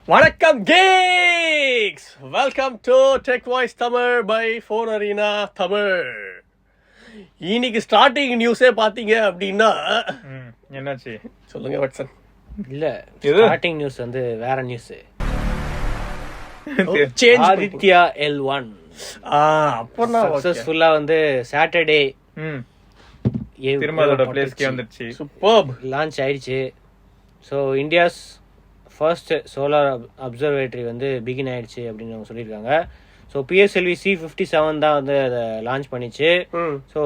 வணக்கம் geeks, welcome to Tech Voice Tamil by Phone Arena Tamil. இன்னைக்கு starting நியூஸே பாத்தீங்க அப்படின்னா என்னாச்சு சொல்லுங்க வாட்சன். இல்ல ஸ்டார்டிங் நியூஸ் வந்து வேற நியூஸ். ஆதித்யா L1 அப்பனா சக்சஸ்ஃபுல்லா வந்து சாட்டர்டே திரும்ப அதோட பிளேஸ்க்கே வந்துருச்சு. சூப்பர்ப் லான்ச் ஆயிடுச்சு. So India's first solar observatory வந்து பிகின் ஆயிடுச்சு அப்படின்னு அவங்க சொல்லியிருக்காங்க. ஸோ PSLV C57 தான் வந்து அதை லான்ச் பண்ணிச்சு. ஸோ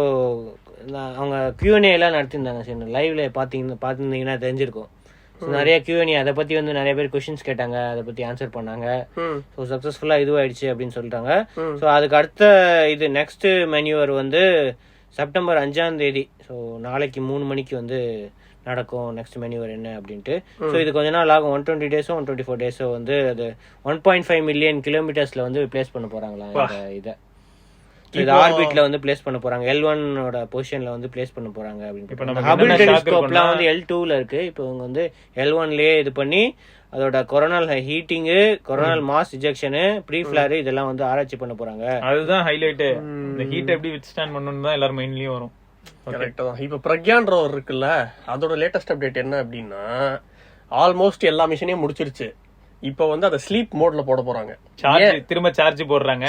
அவங்க Q&A எல்லாம் நடத்தியிருந்தாங்க. சரி லைவ்ல பார்த்துருந்தீங்கன்னா தெரிஞ்சிருக்கும். ஸோ நிறைய Q&A அதை பற்றி வந்து நிறைய பேர் கொஷின்ஸ் கேட்டாங்க, அதை பற்றி ஆன்சர் பண்ணாங்க. ஸோ சக்ஸஸ்ஃபுல்லாக இதுவாயிடுச்சு அப்படின்னு சொல்லிட்டாங்க. ஸோ அதுக்கு அடுத்த இது நெக்ஸ்ட் மெனுவர் வந்து செப்டம்பர் 5 ஸோ நாளைக்கு 3 மணிக்கு வந்து நடக்கும் நெக்ஸ்ட் மெனுவர் என்ன அப்படின்ட்டு. ஸோ இது கொஞ்ச நாள் ஆகும். 120 டேஸோ 124 டேஸோ வந்து அது 1.5 மில்லியன் கிலோமீட்டர்ஸ்ல வந்து பிளேஸ் பண்ண போறாங்களா இதை. இது ஆர்பிட்ல வந்து பிளேஸ் பண்ண போறாங்க. L1ஓட பொசிஷன்ல வந்து பிளேஸ் பண்ண போறாங்க அப்படின்னு. ஹபிள் டெலிஸ்கோப்லாம் வந்து L2ல இருக்கு. இப்போ இவங்க வந்து L1லயே இது பண்ணி அதோட coronal heating, coronal mass ejection, pre flare இதெல்லாம் வந்து ஆராய்ச்சி பண்ண போறாங்க. அதுதான் ஹைலைட். இந்த ஹீட் எப்படி வித்ஸ்டாண்ட் பண்ணனும் தான் எல்லாரும் மைண்ட்லயும் வரும். கரெக்ட் தான். இப்ப பிரக்யான்றவர் இருக்குல்ல, அதோட லேட்டஸ்ட் அப்டேட் என்ன அப்படின்னா ஆல்மோஸ்ட் எல்லா மிஷினையும் முடிச்சிருச்சு. இப்ப வந்து அதை ஸ்லீப் மோட்ல போட போறாங்க. திரும்ப சார்ஜ் போடுறாங்க.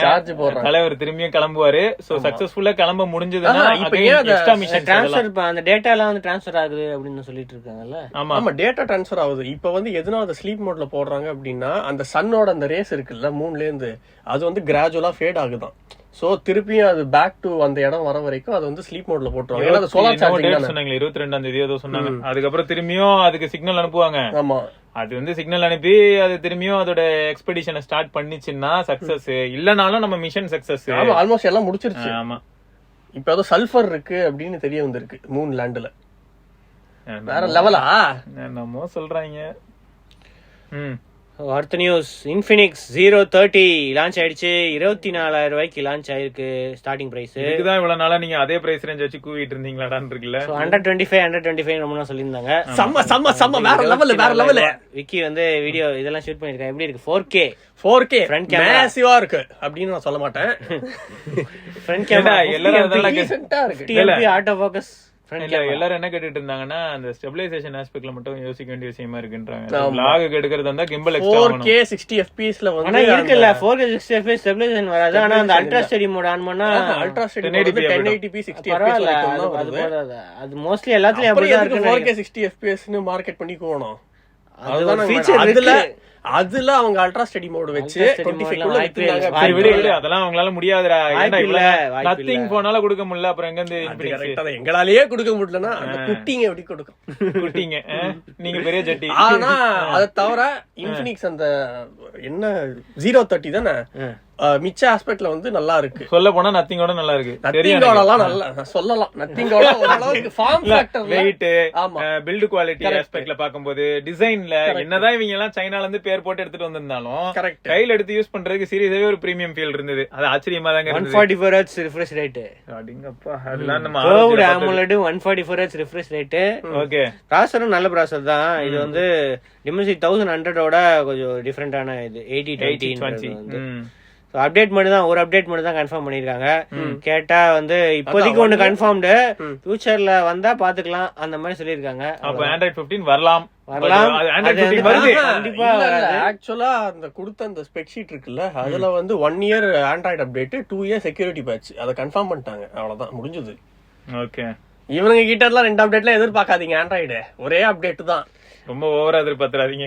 தலைவர் திரும்பியும் கிளம்புவாரு. சோ சக்சஸ்ஃபுல்லா கிளம்ப முடிஞ்சதுன்னா இப்ப எக்ஸ்ட்ரா மிஷன் ட்ரான்ஸ்ஃபர் அந்த டேட்டா எல்லாம் வந்து ட்ரான்ஸ்ஃபர் ஆகுது அப்படின்னு சொல்லிட்டு இருக்காங்கல்ல. ஆமா டேட்டா ட்ரான்ஸ்ஃபர் ஆகுது. இப்ப வந்து எதனால அதை ஸ்லீப் மோட்ல போடுறாங்க அப்படின்னா அந்த சன்னோட அந்த ரேஸ் இருக்குல்ல மூணுல இருந்து அது வந்து கிராஜுவலா ஃபேட் ஆகுதான். சோ திருப்பியும் அது பேக் டு அந்த இடம் வர வரைக்கும் அது வந்து ஸ்லீப் மோட்ல போட்டுருவாங்க. ஏன்னா சோலார் சார்ஜிங் சொன்னாங்க 22 ஏதோ சொன்னாங்க. அதுக்கப்புறம் திரும்பியும் அதுக்கு சிக்னல் அனுப்புவாங்க. ஆமா அது வந்து சிக்னல் அனுப்பி அது திரும்பியும் அதோட எக்ஸ்பெடிஷனை ஸ்டார்ட் பண்ணிச்சுன்னா சக்சஸ். இல்லனாலும் நம்ம மிஷன் சக்சஸ். ஆல்மோஸ்ட் எல்லாம் முடிச்சிருச்சு. ஆமா இப்ப ஏதோ சல்ஃபர் இருக்கு அப்படின்னு தெரிய வந்திருக்கு மூன் லேண்ட்ல. வேற லெவலா என்னமோ சொல்றாங்க. அடுத்த நியூஸ், Infinix Zero 30 லான்ச் ஆயிடுச்சு. 24,000 ரூபாய்க்கு லான்ச் ஆயிருக்கு ஸ்டார்டிங் பிரைஸ். இதுதான் இவ்வளவு நாளா நீங்க அதே பிரைஸ் ரேஞ்ச் வச்சு கூவிட்டு இருந்தீங்களாடான்னு இருக்குல்ல. 125 ரொம்ப சொல்லியிருந்தாங்க. செம்ம வேற லெவல். விக்கி வந்து வீடியோ இதெல்லாம் ஷூட் பண்ணிருக்காங்க. எப்படி இருக்கு? 4K ஃப்ரண்ட் கேமரா மேசிவா இருக்கு அப்படின்னு நான் சொல்ல மாட்டேன். ஃப்ரண்ட் கேமரா எல்லாரும் டீசன்ட்டா இருக்கு. TMP auto focus. எல்லாரும் என்ன கேட்டுட்டு இருந்தாங்கன்னா அந்த ஸ்டெபிலைசேஷன் ஆஸ்பெக்ட்ல மட்டும் யோசிக்க வேண்டிய விஷயமா இருக்குன்றாங்க. லாக் எடுக்கிறது வந்தா கிம்பல் எக்ஸ்ட்ரா 4K 60 fps ல வந்து ஆனா இருக்குல்ல 4K 60 fps ஸ்டெபிலைசேஷன் வராது. ஆனா அந்த அல்ட்ரா ஸ்டெடி மோட் ஆன் பண்ணா அல்ட்ரா ஸ்டெடி 1080p 60 fps வரைக்கும் அது போதாது. அது மோஸ்ட்லி எல்லாத்துலயும் அப்படிதான் இருக்கு. 4K 60 fps னு மார்க்கெட் பண்ணி போணும். அதுதான் ஃபீச்சர் இருக்கு. அதுல அவங்க அல்ட்ரா ஸ்டடி மோட் வச்சு 25 குள்ள விட்டுறாங்க. அதெல்லாம் அவங்களால முடியாதுடா. ஏன்னா இல்ல நத்திங் போனால கொடுக்க முடியல. அப்புறம் எங்க இருந்து கரெக்ட்டா எங்களாலயே கொடுக்க முடியலனா அந்த குட்டிங்க எப்படி கொடுக்கும்? குட்டிங்க நீங்க பெரிய ஜட்டி. ஆனா அத தவிர Infinix அந்த என்ன 030 தானே மிச்ச ஆஸ்பெக்ட்ல வந்து நல்லா இருக்கு. சொல்ல போனா நத்திங்கோட நல்லா இருக்கு. நத்திங்கோடலாம் நல்லா சொல்லலாம். நத்திங்கோட ஓரளவுக்கு form factor, weight, build quality ஆஸ்பெக்ட்ல பாக்கும்போது டிசைன்ல என்னதான் இவங்க எல்லாம் சைனால இருந்து பேர் போட்டு எடுத்துட்டு வந்திருந்தாலும் கையில எடுத்து யூஸ் பண்றதுக்கு சீரியஸாவே ஒரு பிரீமியம் ஃபீல் இருந்தது. அது ஆச்சரியமா தாங்க இருந்தது. 144 Hz ரிஃப்ரெஷ் ரேட். அடங்கப்பா அதெல்லாம் நம்ம curved AMOLED 144 Hz refresh rate. Okay ப்ராசஸரும் நல்ல ப்ராசஸர் தான். இது வந்து Dimensity 1100 ஓட கொஞ்சம் டிஃபரெண்டான இது 8020 அப்டேட் மட்டும் தான். ஒரு அப்டேட் மட்டும் தான் கன்ஃபார்ம் பண்ணிருக்காங்க. கேட்டா வந்து இப்போதைக்கு ஒன்னு கன்ஃபார்ம்டு, ஃபியூச்சர்ல வந்தா பாத்துக்கலாம் அந்த மாதிரி சொல்லிருக்காங்க. அப்ப Android 15 வரலாம். Android 15 வருது கண்டிப்பா. ஆக்சுவலா அந்த கொடுத்த அந்த ஸ்பெக் ஷீட் இருக்குல்ல அதுல வந்து 1 year Android update, 2 year security patch அத கன்ஃபார்ம் பண்ணிட்டாங்க. அவ்வளவுதான் முடிஞ்சது. ஓகே இவங்க கிட்ட எல்லாம் 2 அப்டேட்லாம் எதிர்பார்க்காதீங்க. Android ஒரே அப்டேட் தான். ரொம்ப ஓவரா எதிர்பார்த்தறாதீங்க.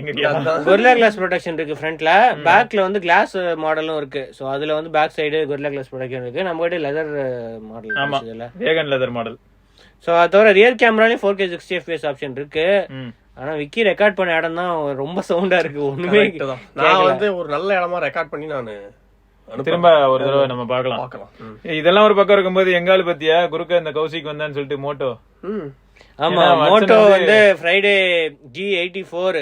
கொரில்லா கிளாஸ் ப்ரொடெக்ஷன் இருக்கு ஃப்ரண்ட்ல. பேக்ல வந்து கிளாஸ் மாடலும் இருக்கு. சோ அதுல வந்து back side gorilla glass protection இருக்கு. நம்ம கிட்ட லெதர் மாடல். ஆமா வேகன் லெதர் மாடல். சோ அது தவிர ரியர் கேமராலயும் 4K 60 fps ஆப்ஷன் இருக்கு. ஆனா விக்கி ரெக்கார்ட் பண்ண இடம் தான் ரொம்ப சவுண்டா இருக்கு. ஒண்ணுமே நான் வந்து ஒரு நல்ல இடமா ரெக்கார்ட் பண்ணி நான் திரும்ப ஒரு தடவை நம்ம பாக்கலாம். இதெல்லாம் ஒரு பக்கம் இருக்கும்போது எங்கால பத்தியா குறுக்க இந்த கௌசிக் வந்தான்னு சொல்லிட்டு மோட்டோ. ஆமா மோட்டோ வந்து ஃப்ரைடே G84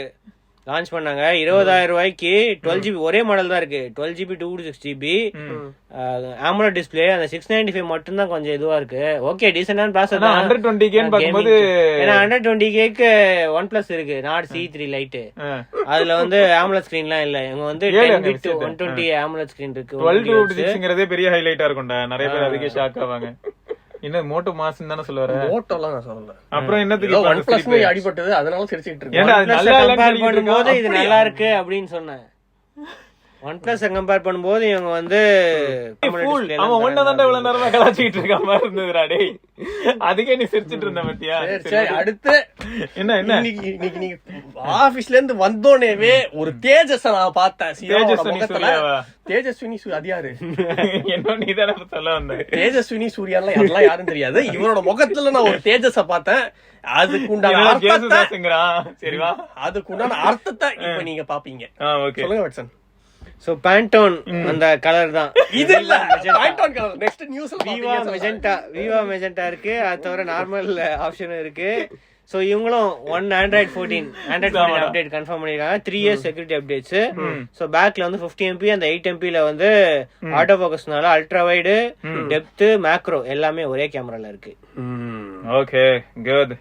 லான்ச் பண்ணாங்க 20,000 ரூபாய்க்கு 12GB ஒரே மாடல் தான் இருக்கு. 12GB 256GB AMOLED display. அந்த 695 மட்டும் தான் கொஞ்சம் இதுவா இருக்கு. ஓகே டீசென்டான ப்ராசஸர் தான். 120K ன்னு பாக்கும்போது ஏன்னா 120Kக்கு OnePlus இருக்கு Nord C3 Lite. அதுல வந்து AMOLED ஸ்கிரீன்லாம் இல்ல. இவங்க வந்து 10bit 120 AMOLED ஸ்கிரீன் இருக்கு. 1256ங்கறதே பெரிய ஹைலைட்டா இருக்கும்டா. நிறைய பேர் அதுக்கே ஷாக் ஆவாங்க. என்ன மோட்டோ மாஸ்ன்னு தானே சொல்லுவாரு. மோட்டோலாம் நான் சொல்லல. அப்புறம் என்னத்துக்கு OnePlus அடிபட்டது அதனால சிரிச்சிட்டு இருக்கேன். ஏன்டா அது நல்லா கம்பேர் பண்ணும்போது இது நல்லா இருக்கு அப்படின்னு சொன்னேன். OnePlus கம்பேர் பண்ணும்போது இவங்க வந்து அவன் ஒன்னதாண்டா இவ்வளவு நேரமா கலாச்சிட்டு இருக்க மாதிரி இருந்ததுடா டேய். அதுக்கே நீ சிரிச்சிட்டு இருந்த பத்தியா. சரி அடுத்து என்ன இன்னைக்கு நீங்க ஆபீஸ்ல இருந்து வந்தோனேவே ஒரு தேஜஸ் நான் பார்த்தேன். தேஜஸ்வினி அது யாரு? என்ன நீ தானே சொல்ல வந்த. தேஜஸ்வினி சூர்யாலாம் யாரெல்லாம் யாரும் தெரியாது. இவனோட முகத்துல நான் ஒரு தேஜஸ பார்த்தேன். அதுக்குண்டான சரிவா அதுக்குண்டான அர்த்தத்தை இப்ப நீங்க பாப்பீங்க. சொல்லுங்க வட்சன். சோ பேண்டோன் அந்த கலர் தான் இது இல்ல. பேண்டோன் கலர் நெக்ஸ்ட் நியூஸ்ல விவா மெஜெண்டா இருக்கு. அது தவிர நார்மல் ஆப்ஷன் இருக்கு. சோ இவங்களும் Android 14 அப்டேட் கன்ஃபார்ம் பண்ணிருக்காங்க. 3 years செக்யூரிட்டி அப்டேட்ஸ். சோ பேக்ல வந்து 50MP அந்த 8MP வந்து ஆட்டோ ஃபோக்கஸ்னால அல்ட்ரா வைடு, டெப்த், மேக்ரோ எல்லாமே ஒரே கேமரால இருக்கு. Okay good.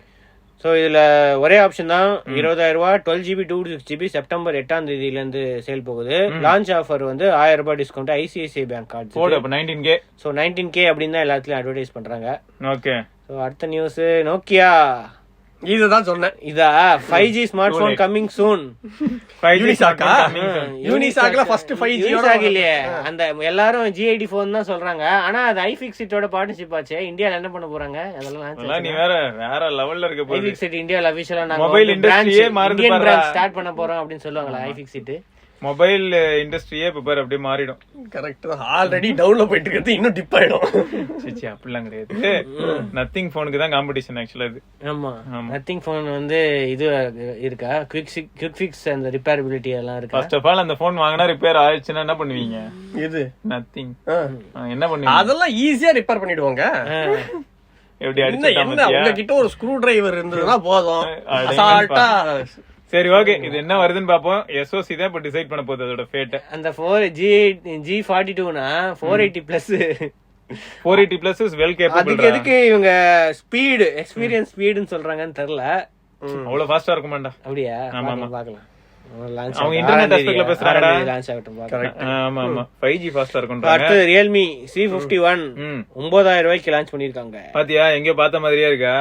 சோ இதுல ஒரே ஆப்ஷன் தான் 20,000 ரூபாய் 12GB 256GB செப்டம்பர் 8ஆம் தேதியில இருந்து சேல் போகுது. லான்ச் ஆஃபர் வந்து 1000 ரூபாய் டிஸ்கவுண்ட் ICICI பேங்க் கார்டு போடு. அப்ப 19K. சோ 19K அப்படின்னு தான் எல்லாத்துலயும் அட்வர்டைஸ் பண்றாங்க. ஓகே. சோ அடுத்த நியூஸ் நோக்கியா. இதுதான் சொன்னேன். இதா 5G smart phone coming soon. யூனிசாக்ல ஃபர்ஸ்ட் 5G இல்லையே. அந்த எல்லாரும் G84 தான் சொல்றாங்க. ஆனா அது iFixit-ஓட பார்ட்னர்ஷிப் ஆச்சு. இந்தியால என்ன பண்ண போறாங்க அதெல்லாம் நீ வேற லெவல்ல இருக்க போகுது. iFixit இந்தியால அபிஷியலா நாங்க மொபைல் இண்டஸ்ட்ரியே மாறுது பாரு. ஸ்டார்ட் பண்ண போறோம் அப்படின்னு சொல்லுவாங்களா iFixit. மொபைல் இண்டஸ்ட்ரியே இப்ப பாரு அப்படியே மாறிடும். கரெக்ட் தான். ஆல்ரெடி டவுன்ல போயிட்டு இருக்கிறது இன்னும் டிப் ஆயிடும். சீச்சி அப்படிலாம் கிடையாது. நத்திங் போனுக்கு தான் காம்படிஷன் ஆக்சுவலா இது. ஆமா நத்திங் போன் வந்து இது இருக்கா குவிக் ஃபிக்ஸ் அந்த ரிப்பேரபிலிட்டி எல்லாம் இருக்கா? ஃபர்ஸ்ட் ஆஃப் ஆல் அந்த போன் வாங்குனா ரிப்பேர் ஆயிடுச்சுன்னா என்ன பண்ணுவீங்க? இது நத்திங் என்ன பண்ணுவீங்க? அதெல்லாம் ஈஸியா ரிப்பேர் பண்ணிடுவாங்க. எப்படி அடிச்சா உங்ககிட்ட ஒரு ஸ்க்ரூ டிரைவர் இருந்ததுன்னா போதும். அசால்ட்டா. சரி ஓகே. இது என்ன வருதுன்னு பாப்போம். SOC தான் இப்ப டிசைட் பண்ண போகுது அதோட ஃபேட். அந்த G42னா 480 plus 480 plus is well capable. அதுக்கு எதுக்கு இவங்க ஸ்பீடு எக்ஸ்பீரியன்ஸ் ஸ்பீடுன்னு சொல்றாங்கன்னு தெரியல. அவ்வளவு ஃபாஸ்டா இருக்குமாண்டா? அப்படியே ஆமா பார்க்கலாம். அவங்க இன்டர்நெட் ஆஸ்பெக்ட்ல பேசுறாங்கடா. கரெக்ட். ஆமா ஆமா 5G ஃபாஸ்டா இருக்கும்ன்றாங்க. அடுத்து realme C51 9000 ரூபாய்க்கு லான்ச் பண்ணிருக்காங்க. பாத்தியா எங்க பார்த்த மாதிரியே இருக்கா?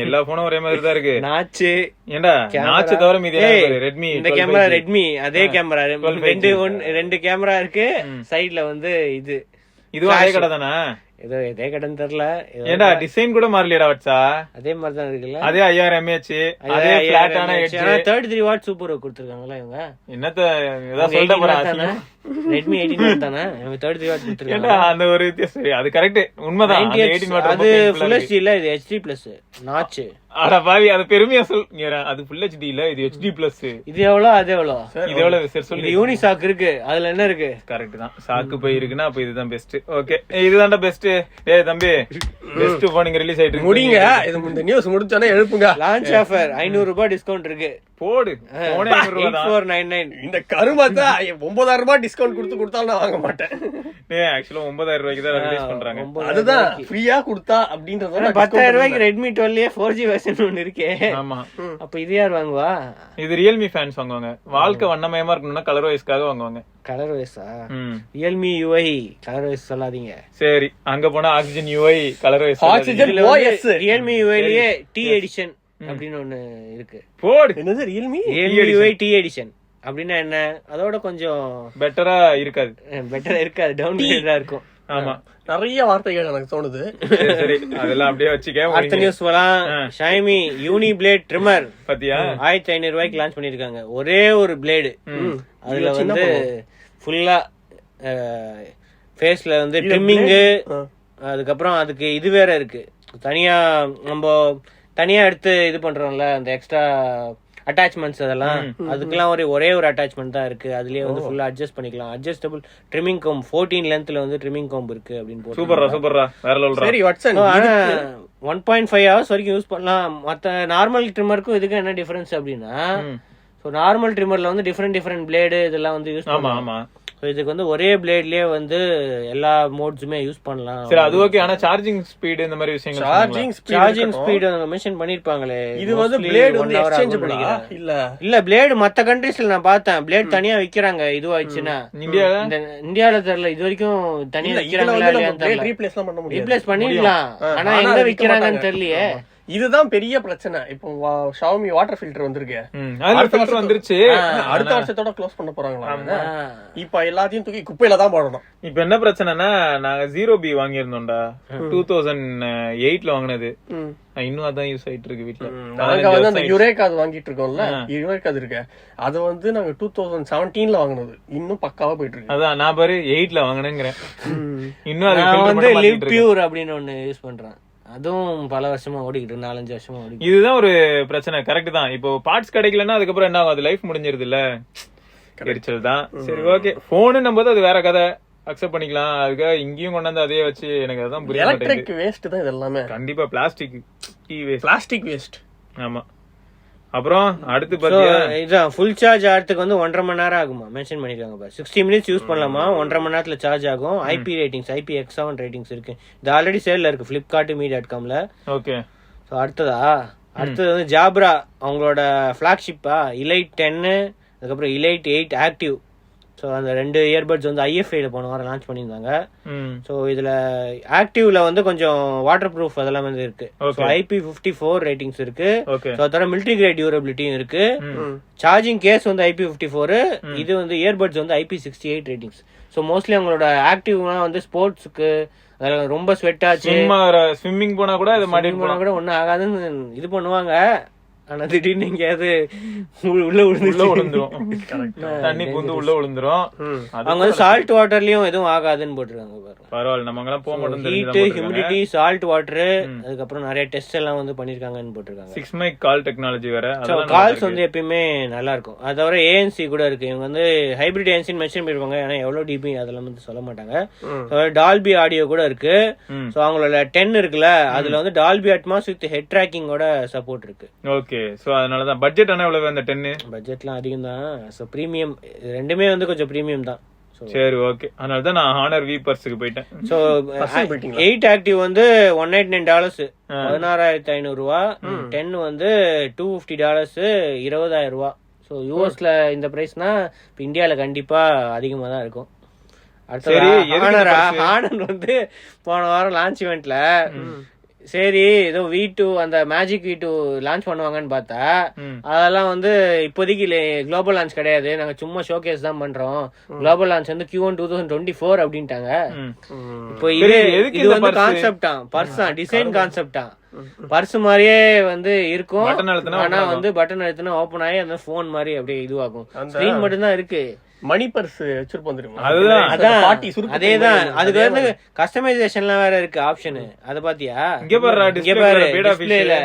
எல்லா போனும் ஒரே மாதிரி தான் இருக்கு. நாச்சு ஏண்டா நாச்சு தவிர மீதி ரெட்மி. இந்த கேமரா ரெட்மி அதே கேமரா ரெண்டு கேமரா இருக்கு. சைடுல வந்து இதுவும் அதே கடை தானா? ஏதோ இதே கடன் தெரியல. ஏண்டா டிசைன் கூட மாறலையடா வச்சா? அதே மாதிரி தான் இருக்குல்ல. அதே 5000 mAh அதே பிளாட்டான எட்ஜ். 33 வாட் சூப்பர் கொடுத்திருக்காங்களா இவங்க? என்னத்த ஏதா சொல்ல போறாங்க? ரெட்மி 18 தானே 33 வாட் கொடுத்திருக்காங்க. அந்த ஒரு வித்தியாசம். அது கரெக்ட் உண்மைதான். 18 வாட் அது ஃபுல் HD இல்ல, இது HD பிளஸ் நாட்ச். அட பாவி அது பெருமையா சொல்றீங்க. அது ஃபுல் HD இல்ல, இது HD பிளஸ். இது எவ்வளவு அது எவ்வளவு? இது எவ்வளவு சரி சொல்லு. இது யூனிசாக் இருக்கு. அதுல என்ன இருக்கு? கரெக்ட் தான். சாக்கு போய் இருக்குன்னா அப்ப இதுதான் பெஸ்ட். ஓகே இதுதான்டா பெஸ்ட். டேய் தம்பி பெஸ்ட் போன் இங்க ரிலீஸ் ஆயிட்டு இருக்கு. முடிங்க. இது இந்த நியூஸ் முடிச்சானே எழுப்புங்க. லான்ச் ஆஃபர் 500 ரூபாய் டிஸ்கவுண்ட் இருக்கு. போடு. போனே 500 ரூபாய் தான். 8499. இந்த கருமத்தை 9000 ரூபாய் டிஸ்கவுண்ட் கொடுத்தாலும் நான் வாங்க மாட்டேன். டேய் ஆக்சுவலா 9000 ரூபாய்க்கு தான் ரிலீஸ் பண்றாங்க. அதுதான் ஃப்ரீயா கொடுத்தா அப்படின்றத 10000 ரூபாய்க்கு Redmi 12 4G வெர்ஷன் ஒன்னு இருக்கே. ஆமா. அப்ப இது யார் வாங்குவா? இது Realme ஃபேன்ஸ் வாங்குவாங்க. வாழ்க்கை வண்ணமயமா இருக்கணும்னா கலர் வைஸ்க்காக வாங்குவாங்க. கலர் வைஸா? Realme UI கலர் வைஸ் சொல்லாதீங்க. சரி அங்க போனா Oxygen UI colour wise. Oxygen OS Realme UI லயே T எடிஷன் அப்படின்னு ஒன்னு இருக்கு. போடு. என்னது Realme UI T எடிஷன் அப்படின்னா என்ன? அதோட கொஞ்சம் பெட்டரா இருக்காது. டவுன்கிரேடா இருக்கும். ஆமா நிறைய வார்த்தைகள் எனக்கு தோணுது. சரி அதெல்லாம் அப்படியே வச்சுக்க. அடுத்த நியூஸ் போலாம். Xiaomi UniBlade trimmer பாத்தியா 1500 ரூபாய்க்கு லான்ச் பண்ணிருக்காங்க. ஒரே ஒரு பிளேடு. அதுல வந்து ஃபுல்லா ஃபேஸ்ல வந்து ட்ரிம்மிங். அதுக்கப்புறம் அதுக்கு இது வேற இருக்கு. தனியா நம்ம தனியா எடுத்து இது பண்றோம்ல அந்த எக்ஸ்ட்ரா அட்டாச்மெண்ட்ஸ் அதெல்லாம். அதுக்கெல்லாம் ஒரே ஒரு அட்டாச்மெண்ட் தான் இருக்கு. அதுலயே வந்து ஃபுல்லா அட்ஜஸ்ட் பண்ணிக்கலாம். அட்ஜஸ்டபிள் ட்ரிமிங் கோம்ப் 14 லென்த்ல வந்து ட்ரிமிங் கோம்ப் இருக்கு அப்படின்னு போட்டு. சூப்பரா வேற லெவல். சரி வாட்சன் 1.5 hours வரைக்கும் யூஸ் பண்ணலாம். மத்த நார்மல் ட்ரிம்மருக்கும் இதுக்கு என்ன டிஃபரன்ஸ் அப்படின்னா ஸோ நார்மல் ட்ரிம்மர்ல வந்து டிஃப்ரெண்ட் பிளேடு இதெல்லாம் வந்து யூஸ் பண்ணுவாங்க. ஆமா ஸோ இதுக்கு வந்து ஒரே பிளேட்லயே வந்து எல்லா மோட்ஸுமே யூஸ் பண்ணலாம். சரி அது ஓகே. ஆனா சார்ஜிங் ஸ்பீடு இந்த மாதிரி விஷயங்கள் சார்ஜிங் ஸ்பீடு மென்ஷன் பண்ணிருப்பாங்களே. இது வந்து பிளேட் வந்து எக்ஸ்சேஞ்ச் பண்ணிக்கலாம். இல்ல பிளேடு மத்த கண்ட்ரீஸ்ல நான் பார்த்தேன் பிளேட் தனியா விக்கிறாங்க. இதுவாயிடுச்சுன்னா இந்தியால தெரியல இது வரைக்கும் தனியா விக்கிறாங்களா இல்லையான்னு தெரியல. ரீப்ளேஸ் பண்ணிடலாம் ஆனா எங்க விக்கிறாங்கன்னு தெரியலையே. இதுதான் பெரிய பிரச்சனை. இப்போ Xiaomi வாட்டர் ஃபில்டர் வந்திருக்கு, வந்துருச்சு. அடுத்த வருஷத்தோட க்ளோஸ் பண்ண போறாங்களா? இப்ப எல்லாத்தையும் தூக்கி குப்பையில தான் போடணும். இப்ப என்ன பிரச்சனைனா நாங்க 0B வாங்கியிருந்தோம்டா 2008ல வாங்கினது. இன்னும் அதான் யூஸ் ஆயிட்டு இருக்கு வீட்டுல. நாங்க வந்து அந்த யுரேக் அது வாங்கிட்டு இருக்கோம்ல, யுரேக் அது இருக்கு, அது வந்து நாங்க 2017ல வாங்கினது. இன்னும் பக்காவா போயிட்டு இருக்கு. அதான் நான் பாரு 8ல வாங்கினேங்கிறேன். இன்னும் அது வந்து லிவ் பியூர் அப்படின்னு ஒண்ணு யூஸ் பண்றேன். அதுவும் பல வருஷமா ஓடிக்கிட்டு 4-5 வருஷமா ஓடி. இதுதான் ஒரு பிரச்சனை. கரெக்ட் தான். இப்போ பார்ட்ஸ் கிடைக்கலன்னா அதுக்கப்புறம் என்ன ஆகும்? அது லைஃப் முடிஞ்சிருது இல்ல, எரிச்சல் தான். சரி ஓகே, போனு நம்ம அது வேற கதை, அக்செப்ட் பண்ணிக்கலாம். அதுக்காக இங்கேயும் கொண்டாந்து அதே வச்சு எனக்கு அதான் புரியல. எலக்ட்ரிக் வேஸ்ட் தான் இது எல்லாமே. கண்டிப்பா பிளாஸ்டிக் வேஸ்ட். ஆமா. அப்புறம் அடுத்து பாத்தீங்க இதான் ஃபுல் சார்ஜ் ஆகிறதுக்கு வந்து 1.5 மணி நேரம் ஆகுமா மென்ஷன் பண்ணிருக்காங்க பாரு. 60 மினிட்ஸ் யூஸ் பண்ணலாமா, 1.5 மணி நேரத்துல சார்ஜ் ஆகும். ஐபி ரேட்டிங்ஸ் IPX7 ரேட்டிங்ஸ் இருக்கு. இது ஆல்ரெடி சேல்ல இருக்கு Flipkart me.comல. ஓகே. ஸோ அடுத்தது வந்து ஜாப்ரா அவங்களோட ஃபிளாக்ஷிப்பா Elite 10, அதுக்கப்புறம் Elite 8 ஆக்டிவ். ஸோ அந்த 2 இயர்பட்ஸ் வந்து IFIல போன வாரம் லான்ச் பண்ணியிருந்தாங்க. ஸோ இதுல ஆக்டிவ்ல வந்து கொஞ்சம் வாட்டர் ப்ரூஃப் அதெல்லாம் வந்து இருக்கு. ஸோ IP54 ரேட்டிங்ஸ் இருக்கு. ஸோ அதோட மிலிட்டரி கிரேட் டியூரபிலிட்டியும் இருக்கு. சார்ஜிங் கேஸ் வந்து IP54, இது வந்து இயர்பட்ஸ் வந்து IP68 ரேட்டிங்ஸ். ஸோ மோஸ்ட்லி அவங்களோட ஆக்டிவ்லாம் வந்து ஸ்போர்ட்ஸ்க்கு ரொம்ப ஸ்வெட் ஆச்சு, ஸ்விம்மிங் போனா கூட ஒன்னும் ஆகாதுன்னு இது பண்ணுவாங்க. ஆனா திடீர்னு எங்கேயாவது உள்ள விழுந்துரும், தண்ணி பூந்து உள்ள விழுந்துரும். அவங்க வந்து சால்ட் வாட்டர்லயும் எதுவும் ஆகாதுன்னு போட்டுருக்காங்க பாருங்க. பரவாயில்ல, நம்ம எல்லாம் போக மாட்டோம். ஹீட், ஹியூமிடிட்டி, சால்ட் வாட்டர், அதுக்கப்புறம் நிறைய டெஸ்ட் எல்லாம் வந்து பண்ணிருக்காங்கன்னு போட்டுருக்காங்க. 6 மைக் கால் டெக்னாலஜி வேற. கால்ஸ் வந்து எப்பயுமே நல்லா இருக்கும். அது தவிர ANC கூட இருக்கு. இவங்க வந்து ஹைபிரிட் ANC மென்ஷன் பண்ணிருப்பாங்க. ஏன்னா எவ்வளவு டிபி அதெல்லாம் வந்து சொல்ல மாட்டாங்க. டால்பி ஆடியோ கூட இருக்கு. சோ அவங்களோட 10 இருக்குல்ல, அதுல வந்து டால்பி அட்மாஸ் வித் ஹெட் ட்ராக்கிங்கோட சப்போர்ட் இருக்கு. ஓகே. சோ அதனால தான் பட்ஜெட் என்ன எவ்வளவு அந்த 10? பட்ஜெட்லாம் அதிகம் தான். சோ பிரீமியம் ரெண்டுமே வந்து கொஞ்சம் பிரீமியம் தான். சரி ஓகே. அதனால தான் நான் Honor V Purse-க்கு போயிட்டேன். சோ 8 ஆக்டிவ் வந்து $199, $16,500. 10 வந்து $250, $20,000. சோ யூஎஸ்ல இந்த பிரைஸ்னா இப்ப இந்தியால கண்டிப்பா அதிகமா தான் இருக்கும். Honor வந்து போன வாரம் லான்ச் இவென்ட்ல சரி ஏதோ V2 அந்த மேஜிக் V2 லான்ச் பண்ணுவாங்கன்னு பார்த்தா அதெல்லாம் வந்து இப்போதைக்கு குளோபல் லான்ச் கிடையாது, நாங்க சும்மா ஷோகேஸ் தான் பண்றோம், குளோபல் லான்ச் வந்து Q1 2024 அப்படின்ட்டாங்க. இப்போ இது வந்து கான்செப்டா, பர்ஸா, டிசைன் கான்செப்டா, பர்ஸ் மாதிரியே வந்து இருக்கும். ஆனா வந்து பட்டன் அழுத்தினா ஓபன் ஆகி அந்த போன் மாதிரி அப்படியே இதுவாகும். ஸ்கிரீன் மட்டும் தான் இருக்கு. மணி பர்ஸ் வச்சிருப்போம் தெரியுமா? அதேதான். அதுக்கு வந்து கஸ்டமைசேஷன்லாம் வேற இருக்கு ஆப்ஷன். அத பாத்தியா? இங்க பாரு டிஸ்ப்ளேல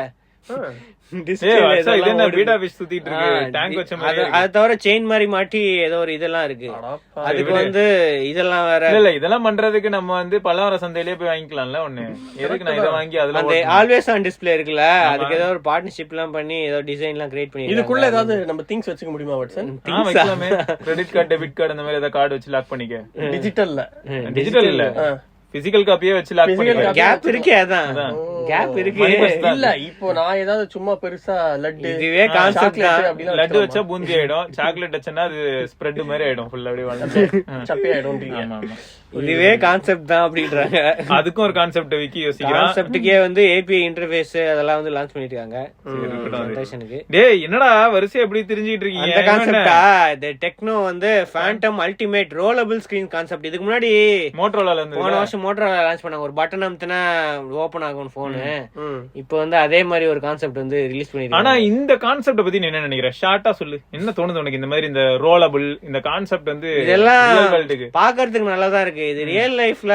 அது தவிர செயின் மாதிரி மாட்டி ஏதோ ஒரு இதெல்லாம் இருக்கு. அதுக்கு வந்து இதெல்லாம் வேற இல்ல. இதெல்லாம் பண்றதுக்கு நம்ம வந்து பலவர சந்தையிலேயே போய் வாங்கிக்கலாம்ல. ஒண்ணு எதுக்கு நான் இதை வாங்கி அதுல அந்த ஆல்வேஸ் ஆன் டிஸ்ப்ளே இருக்குல்ல, அதுக்கு ஏதோ ஒரு பார்ட்னர்ஷிப் எல்லாம் பண்ணி ஏதோ டிசைன் எல்லாம் கிரியேட் பண்ணி இதுக்குள்ள ஏதாவது நம்ம திங்ஸ் வச்சுக்க முடியுமா? வைக்கலாமே. கிரெடிட் கார்டு, டெபிட் கார்டு அந்த மாதிரி ஏதாவது கார்டு வச்சு லாக் பண்ணிக்க. டிஜிட்டல் இல்ல, பிசிக்கல் காப்பியே வச்சு லாக் பண்ணிக்க. கேப் இருக்கே, அதான் கேப் இருக்கு. இல்ல இப்போ நான் ஏதாவது சும்மா பெருசா லட்டு, இதுவே கான்செப்ட். லட்டு வச்சா பூந்தி ஆயிடும், சாக்லேட் வச்சா அது ஸ்ப்ரெட் மாதிரி ஆயிடும், ஃபுல்லா அப்படியே வந்து சப்பி ஆயிடும். இதுவே கான்செப்ட் தான் அப்படின்றாங்க. அதுக்கும் ஒரு கான்செப்ட் விக்கி யோசிக்கிறான். கான்செப்ட்க்கே வந்து API இன்டர்ஃபேஸ் அதெல்லாம் வந்து லான்ச் பண்ணிருக்காங்க. டேய் என்னடா வரிசை எப்படி தெரிஞ்சிட்டு இருக்கீங்க? அந்த கான்செப்டா இந்த டெக்னோ வந்து Phantom ultimate rollable screen concept. இதுக்கு முன்னாடி மோட்டோரோலால இருந்து போன வருஷம் மோட்டோரோலா லான்ச் பண்ணாங்க. ஒரு பட்டன் அமுத்தினா ஓபன் ஆகும் போன். இப்போ வந்து அதே மாதிரி ஒரு கான்செப்ட் வந்து ரிலீஸ் பண்ணிருக்காங்க. ஆனா இந்த கான்செப்ட் பத்தி நீ என்ன நினைக்கிற? ஷார்ட்டா சொல்லு, என்ன தோணுது உனக்கு? இந்த மாதிரி இந்த ரோலபிள் இந்த கான்செப்ட் வந்து இதெல்லாம் பாக்குறதுக்கு நல்லா தான் இருக்கு. இது ரியல் லைஃப்ல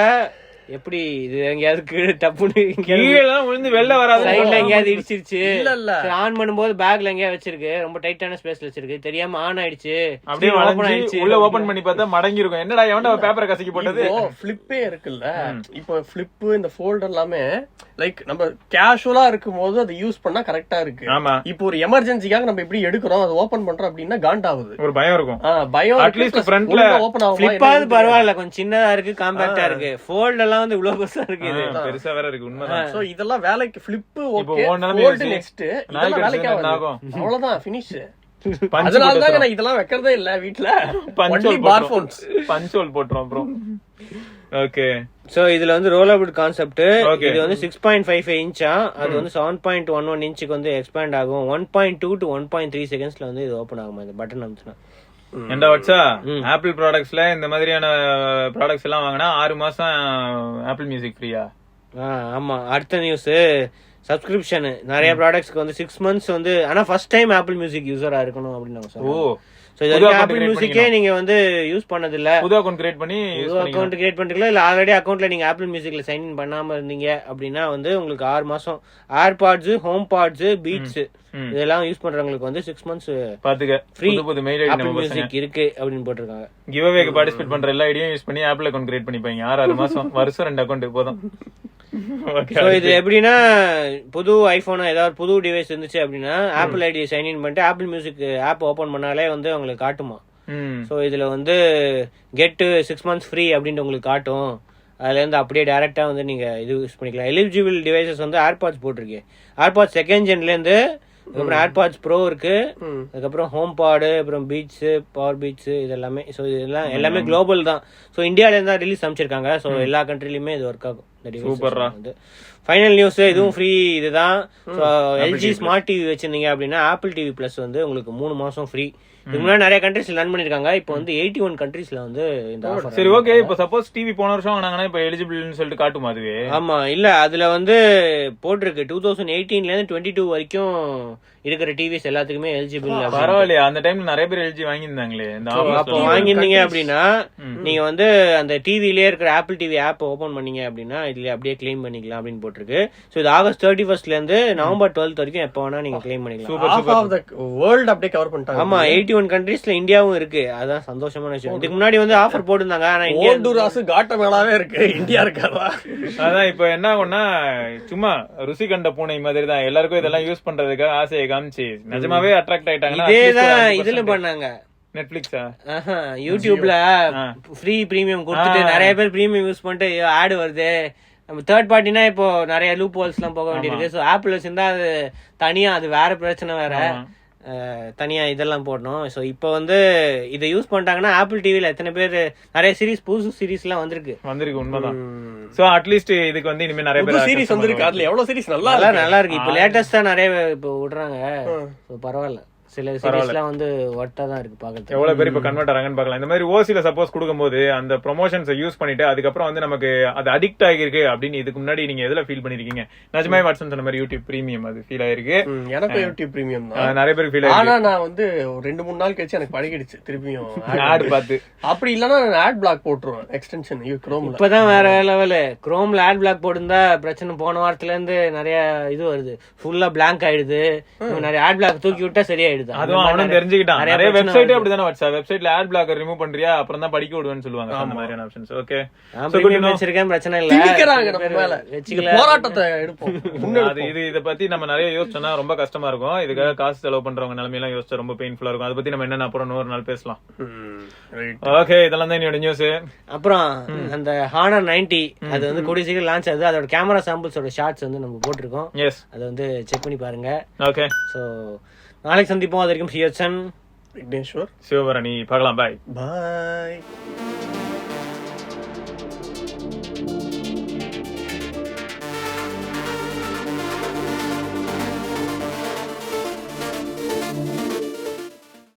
எப்படி இது எங்கயாவது கீழே டப்புன்னு கீழே விழுந்து வெளில வராது, சைடுல எங்கயாவது இடிச்சிருச்சு. இல்ல ஆன் பண்ணும்போது பேக்ல எங்கயா வச்சிருக்கு, ரொம்ப டைட்டான ஸ்பேஸ்ல வச்சிருக்கு, தெரியாம ஆன் ஆயிடுச்சு, அப்படியே ஓபன் ஆயிடுச்சு. உள்ள ஓபன் பண்ணி பார்த்தா மடங்கி இருக்கும். என்னடா எவன்டா பேப்பரை கசக்கி போட்டது. ஃபிளிப்பே இருக்குல்ல, இப்போ ஃபிளிப் இந்த ஃபோல்ட் எல்லாமே லைக் நம்ம கேஷுவலா இருக்கும்போது அதை யூஸ் பண்ணா கரெக்டா இருக்கு. இப்போ ஒரு எமர்ஜென்சிக்காக நம்ம எப்படி எடுக்கிறோம், அதை ஓபன் பண்றோம் அப்படின்னா காண்டாகுது, ஒரு பயம் இருக்கும். பயம் அட்லீஸ்ட் ஃப்ரண்ட்ல ஓபன் ஆகும். ஃபிளிப்பாவது பரவாயில்ல, கொஞ்சம் சின்னதா இருக்கு, காம்பாக்டா இருக்கு. ஃபோல்ட் எல்லாம் வந்து இவ்வளவு பெருசா இருக்கு, பெருசா வேற இருக்கு. உண்மைதான். சோ இதெல்லாம் வேலைக்கு ஃபிளிப் ஓகே, ஃபோல்ட் நெக்ஸ்ட் இதெல்லாம் வேலைக்கு ஆகும். அவ்வளவுதான் ஃபினிஷ். அதனால தான் நான் இதெல்லாம் வைக்கிறதே இல்ல வீட்ல. பஞ்சோல் போட்றோம் ப்ரோ. ஓகே, சோ இதுல வந்து ரோல் அவுட் கான்செப்ட். இது வந்து 6.55 இன்ச்சா, அது வந்து 7.11 இன்ச்சுக்கு வந்து எக்ஸ்பேண்ட் ஆகும். 1.2 to 1.3 செகண்ட்ஸ்ல வந்து இது ஓபன் ஆகும் இந்த பட்டன் அமுத்துனா. என்ன வச்சா ஆப்பிள் ப்ராடக்ட்ஸ்ல இந்த மாதிரியான ப்ராடக்ட்ஸ் எல்லாம் வாங்கினா 6 மாசம் ஆப்பிள் மியூசிக் ஃப்ரீயா? ஆமா. அடுத்த நியூஸ், சப்ஸ்கிரிப்ஷன் நிறைய ப்ராடக்ட்ஸ்க்கு வந்து 6 months வந்து, ஆனா ஃபர்ஸ்ட் டைம் ஆப்பிள் மியூசிக் யூசரா இருக்கணும் அப்படின்னு நாங்க சொல்றோம். சோ இது ஆப்பிள் மியூசிக்கே நீங்க வந்து யூஸ் பண்ணது இல்ல, புது அக்கவுண்ட் கிரியேட் பண்ணி அக்கவுண்ட் கிரியேட் பண்ணிருக்கீங்களா, இல்ல ஆல்ரெடி அக்கவுண்ட்ல நீங்க ஆப்பிள் மியூசிக்ல சைன் இன் பண்ணாம இருந்தீங்க அப்படின்னா வந்து உங்களுக்கு 6 மாசம் ஏர்பாட்ஸ், ஹோம் பாட்ஸ், பீட்ஸ் இதெல்லாம் யூஸ் பண்றவங்களுக்கு வந்து 6 months பாத்துக்க ஃப்ரீ ஆப்பிள் மியூசிக் இருக்கு அப்படின்னு போட்டிருக்காங்க. கிவ் அவேக்கு பார்ட்டிசிபேட் பண்ற எல்லா ஐடியும் யூஸ் பண்ணி ஆப்பிள் அக்கவுண்ட் கிரியேட் பண்ணிப்பாங்க. 6 மாசம் வருஷம் 2 அக்கவுண்ட் போதும். இது எப்படின்னா, புது ஐபோன் ஏதாவது புது டிவைஸ் இருந்துச்சு அப்படின்னா ஆப்பிள் ஐடி சைன் இன் பண்ணிட்டு ஆப்பிள் மியூசிக் ஆப் ஓபன் பண்ணாலே வந்து உங்களுக்கு காட்டுமா. சோ இதுல வந்து கெட் 6 months ஃப்ரீ அப்படின்னு உங்களுக்கு காட்டும். அதுல இருந்து அப்படியே டைரக்டா வந்து நீங்க இது யூஸ் பண்ணிக்கலாம். எலிஜிபிள் டிவைசஸ் வந்து ஏர்பாட்ஸ் போட்டிருக்கு. ஏர்பாட்ஸ் செகண்ட் ஜென்ல இருந்து, அதுக்கப்புறம் ஏர்பாட்ஸ் ப்ரோ இருக்கு, அதுக்கப்புறம் ஹோம் பாடு, அப்புறம் பீட்ஸ், பவர் பீட்ஸ், இது எல்லாமே. ஸோ இதெல்லாம் எல்லாமே குளோபல் தான். ஸோ இந்தியாவில இருந்தா ரிலீஸ் அமைச்சிருக்காங்க. ஸோ எல்லா கண்ட்ரிலுமே இது ஒர்க் ஆகும். வந்து ஃபைனல் நியூஸ், இதுவும் ஃப்ரீ இதுதான். ஸோ எல்ஜி ஸ்மார்ட் டிவி வச்சிருந்தீங்க அப்படின்னா ஆப்பிள் டிவி பிளஸ் வந்து உங்களுக்கு 3 மாசம் ஃப்ரீ. இதுக்கு முன்னாடி நிறைய கண்ட்ரீஸ்ல ரன் பண்ணிருக்காங்க. இப்போ வந்து 81 கண்ட்ரீஸ்ல வந்து இந்த ஆஃபர். சரி, ஓகே. இப்போ சப்போஸ் டிவி போன வருஷம் வாங்குனாங்கன்னா இப்போ எலிஜிபிள்னு சொல்லிட்டு காட்டுமா அதுவே? ஆமா, இல்ல அதுல வந்து போட்டிருக்கு 2018ல இருந்து 22 வரைக்கும் இருக்கிற டிவிஸ் எல்லாத்துக்குமே எலிஜிபிள். பரவாயில்லையா? அந்த டைம்ல நிறைய பேர் எல்ஜி வாங்கியிருந்தாங்களே. அப்போ வாங்கிருந்தீங்க அப்படின்னா நீங்க வந்து அந்த டிவிலே இருக்கிற ஆப்பிள் டிவி ஆப் ஓபன் பண்ணீங்க அப்படின்னா இதுல அப்படியே கிளைம் பண்ணிக்கலாம் அப்படின்னு போட்டிருக்கு. சோ இது ஆகஸ்ட் 31 இருந்து நவம்பர் 12 வரைக்கும் எப்ப வேணா நீங்க கிளைம் பண்ணிக்கலாம். வேர்ல்ட் அப்படியே கவர் பண்ணிட்டாங்க. ஆமா, 81 கண்ட்ரீஸ்ல இந்தியாவும் இருக்கு. அதான் சந்தோஷமான விஷயம். இதுக்கு முன்னாடி வந்து ஆஃபர் போட்டுருந்தாங்க, ஆனா இந்தியா ராசு காட்ட மேலாவே இருக்கு, இந்தியா இருக்காதா? அதான் இப்ப என்ன ஆகும்னா, சும்மா ருசி கண்ட பூனை மாதிரி தான் எல்லாருக்கும் இதெல்லாம் யூஸ் பண்றதுக்காக ஆசையை காமிச்சு நிஜமாவே அட்ராக்ட் ஆயிட்டாங்க. இதேதான் இதுல பண்ணாங்க நெட்ஃபிளிக்ஸா, யூடியூப்ல ஃப்ரீ பிரீமியம் கொடுத்துட்டு நிறைய பேர் பிரீமியம் யூஸ் பண்ணிட்டு ஆட் வருது. நம்ம தேர்ட் பார்ட்டினா இப்போ நிறைய லூப் ஹோல்ஸ் எல்லாம் போக வேண்டியிருக்கு. ஸோ ஆப்பிள் வச்சிருந்தா அது தனியா, அது வேற பிரச்சனை வேற, தனியா இதெல்லாம் போடணும். ஸோ இப்போ வந்து இதை யூஸ் பண்ணிட்டாங்கன்னா ஆப்பிள் டிவில எத்தனை பேர் நிறைய சீரிஸ், புது சீரிஸ் எல்லாம் வந்திருக்கு. உண்மைதான். சோ அட்லீஸ்ட் இதுக்கு வந்து இனிமே நிறைய பேர் சீரிஸ் வந்திருக்கு. அதுல எவ்வளவு சீரிஸ் நல்லா இருக்கு. இப்போ லேட்டஸ்டா நிறைய இப்போ விடுறாங்க. பரவாயில்ல, சில சீரிஸ்லாம் வந்து ஒர்த்தா தான் இருக்கு பாக்குறது. எவ்வளவு பேர் இப்ப கன்வெர்ட் ஆறாங்கன்னு பார்க்கலாம். இந்த மாதிரி ஓசில சப்போஸ் கொடுக்கும்போது அந்த ப்ரொமோஷன்ஸை யூஸ் பண்ணிட்டு அதுக்கப்புறம் வந்து நமக்கு அது அடிக்ட் ஆகிருக்கு அப்படின்னு இதுக்கு முன்னாடி நீங்க எதுல ஃபீல் பண்ணிருக்கீங்க? நிஜமாவே வாட்சன் சொன்ன மாதிரி யூடியூப் பிரீமியம் அது ஃபீல் ஆயிருக்கு. எனக்கு யூடியூப் பிரீமியம் தான் நிறைய பேர் ஃபீல் ஆயிருக்கு. ஆனா நான் வந்து 2-3 நாள் கழிச்சு எனக்கு பழகிடுச்சு திருப்பியும் ஆட் பார்த்து. அப்படி இல்லன்னா நான் ஆட் பிளாக் போட்டுருவேன் எக்ஸ்டென்ஷன் குரோம்ல. இப்பதான் வேற லெவல் குரோம்ல ஆட் பிளாக் போட்டுருந்தா பிரச்சனை. போன வாரத்துல இருந்து நிறைய இது வருது, ஃபுல்லா பிளாங்க் ஆயிடுது. நிறைய ஆட் பிளாக் தூக்கி விட்டா சரியாயிடுது. அதுவும் தெரிஞ்சுக்கிட்டான். நிறைய வெப்சைட் அப்படிதானே வாட்ஸ் வெப்சைட்ல ஆட் பிளாக்கர் ரிமூவ் பண்றியா அப்புறம் தான் படிக்க விடுவேன்னு சொல்லுவாங்க. அந்த மாதிரியான ஆப்ஷன்ஸ். ஓகே, வச்சிருக்கேன், பிரச்சனை இல்ல. திணிக்கறாங்க நம்ம மேல, போராட்டத்தை எடுப்போம். அது இத பத்தி நம்ம நிறைய யோசிச்சோம்னா ரொம்ப கஷ்டமா இருக்கும். இதுக்காக காசு செலவு பண்றவங்க நிலைமை எல்லாம் யோசிச்சா ரொம்ப பெயின்ஃபுல்லா இருக்கும். அதை பத்தி நம்ம என்னென்ன அப்புறம் ஒரு நாள் பேசலாம். ஓகே, இதெல்லாம் தான் என்னோட நியூஸ். அப்புறம் அந்த Honor 90 அது வந்து கூடிய சீக்கிரம் லான்ச் ஆகுது. அதோட கேமரா சாம்பிள்ஸோட ஷார்ட்ஸ் வந்து நம்ம போட்டிருக்கோம். எஸ், அதை வந்து செக் பண்ணி பாருங்க. ஓகே, சோ நாளைக்கு சந்திப்போம். அது வரைக்கும் சிவச்சன், விக்னேஸ்வர், சிவபரணி பார்க்கலாம். பாய் பாய்.